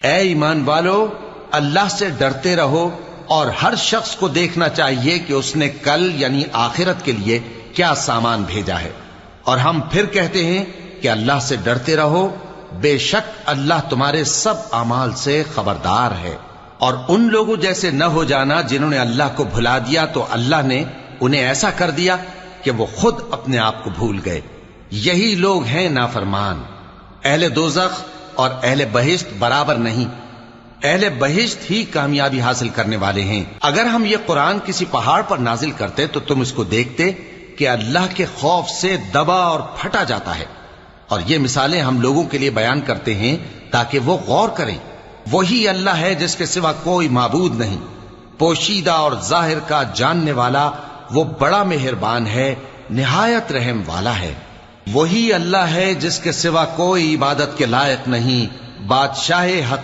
اے ایمان والو، اللہ سے ڈرتے رہو اور ہر شخص کو دیکھنا چاہیے کہ اس نے کل یعنی آخرت کے لیے کیا سامان بھیجا ہے۔ اور ہم پھر کہتے ہیں کہ اللہ سے ڈرتے رہو، بے شک اللہ تمہارے سب اعمال سے خبردار ہے۔ اور ان لوگوں جیسے نہ ہو جانا جنہوں نے اللہ کو بھلا دیا تو اللہ نے انہیں ایسا کر دیا کہ وہ خود اپنے آپ کو بھول گئے۔ یہی لوگ ہیں نافرمان۔ اہل دوزخ اور اہل بہشت برابر نہیں، اہل بہشت ہی کامیابی حاصل کرنے والے ہیں۔ اگر ہم یہ قرآن کسی پہاڑ پر نازل کرتے تو تم اس کو دیکھتے کہ اللہ کے خوف سے دبا اور پھٹا جاتا ہے۔ اور یہ مثالیں ہم لوگوں کے لیے بیان کرتے ہیں تاکہ وہ غور کریں۔ وہی اللہ ہے جس کے سوا کوئی معبود نہیں، پوشیدہ اور ظاہر کا جاننے والا، وہ بڑا مہربان ہے، نہایت رحم والا ہے۔ وہی اللہ ہے جس کے سوا کوئی عبادت کے لائق نہیں، بادشاہ حقیقی